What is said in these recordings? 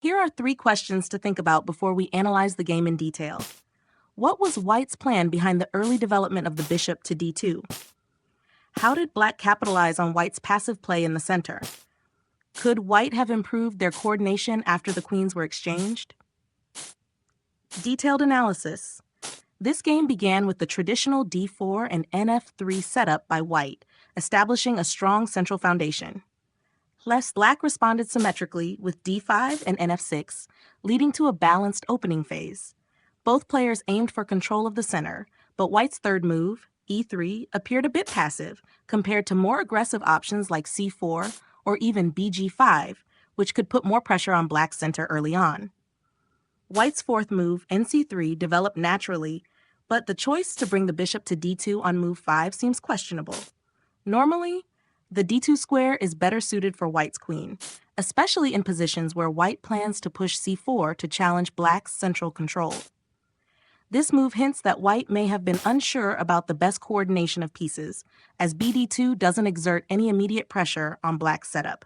Here are 3 questions to think about before we analyze the game in detail. What was White's plan behind the early development of the bishop to d2? How did Black capitalize on White's passive play in the center? Could White have improved their coordination after the queens were exchanged? Detailed analysis. This game began with the traditional d4 and nf3 setup by White, establishing a strong central foundation. Black responded symmetrically with d5 and nf6, leading to a balanced opening phase. Both players aimed for control of the center, but White's third move, e3, appeared a bit passive compared to more aggressive options like c4 or even bg5, which could put more pressure on Black's center early on. White's fourth move, nc3, developed naturally, but the choice to bring the bishop to d2 on move 5 seems questionable. Normally, the d2 square is better suited for White's queen, especially in positions where White plans to push c4 to challenge Black's central control. This move hints that White may have been unsure about the best coordination of pieces, as bd2 doesn't exert any immediate pressure on Black's setup.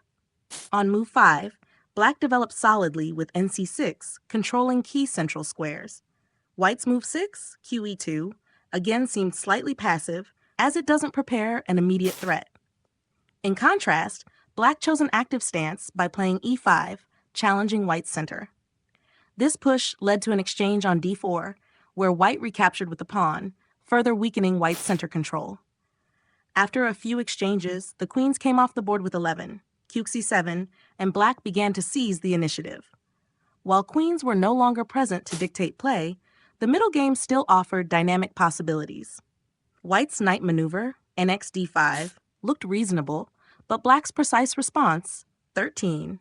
On move 5, Black developed solidly with nc6, controlling key central squares. White's move 6, qe2, again seemed slightly passive, as it doesn't prepare an immediate threat. In contrast, Black chose an active stance by playing e5, challenging White's center. This push led to an exchange on d4, where White recaptured with the pawn, further weakening White's center control. After a few exchanges, the queens came off the board with 11, qc7, and Black began to seize the initiative. While queens were no longer present to dictate play, the middle game still offered dynamic possibilities. White's knight maneuver, nx-d5, looked reasonable, but Black's precise response, 13,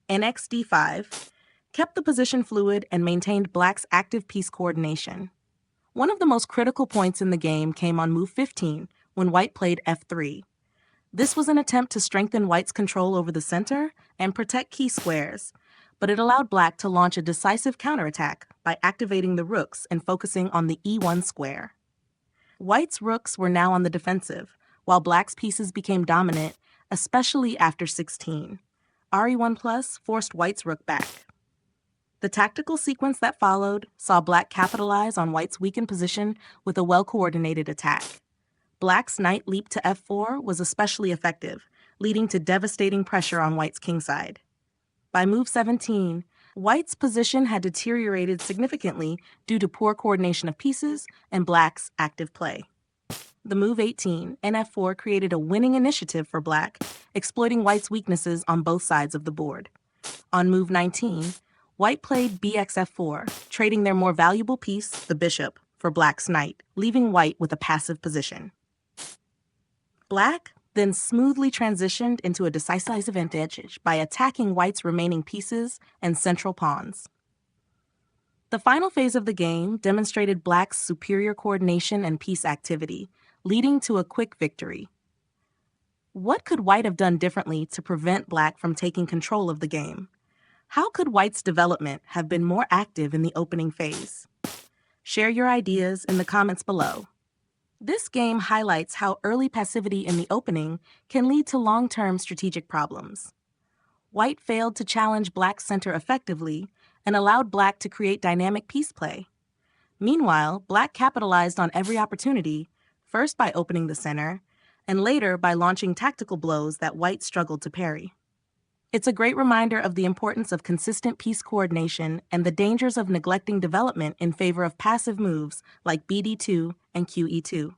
nx-d5, kept the position fluid and maintained Black's active piece coordination. One of the most critical points in the game came on move 15, when White played f3. This was an attempt to strengthen White's control over the center and protect key squares, but it allowed Black to launch a decisive counterattack by activating the rooks and focusing on the e1 square. White's rooks were now on the defensive, while Black's pieces became dominant, especially after 16. re1+ forced White's rook back. The tactical sequence that followed saw Black capitalize on White's weakened position with a well-coordinated attack. Black's knight leap to f4 was especially effective, leading to devastating pressure on White's kingside. By move 17, White's position had deteriorated significantly due to poor coordination of pieces and Black's active play. The move 18, nf4, created a winning initiative for Black, exploiting White's weaknesses on both sides of the board. On move 19, White played bxf4, trading their more valuable piece, the bishop, for Black's knight, leaving White with a passive position. Black then smoothly transitioned into a decisive advantage by attacking White's remaining pieces and central pawns. The final phase of the game demonstrated Black's superior coordination and piece activity, leading to a quick victory. What could White have done differently to prevent Black from taking control of the game? How could White's development have been more active in the opening phase? Share your ideas in the comments below. This game highlights how early passivity in the opening can lead to long-term strategic problems. White failed to challenge Black's center effectively and allowed Black to create dynamic piece play. Meanwhile, Black capitalized on every opportunity, first by opening the center, and later by launching tactical blows that White struggled to parry. It's a great reminder of the importance of consistent piece coordination and the dangers of neglecting development in favor of passive moves like bd2 and qe2.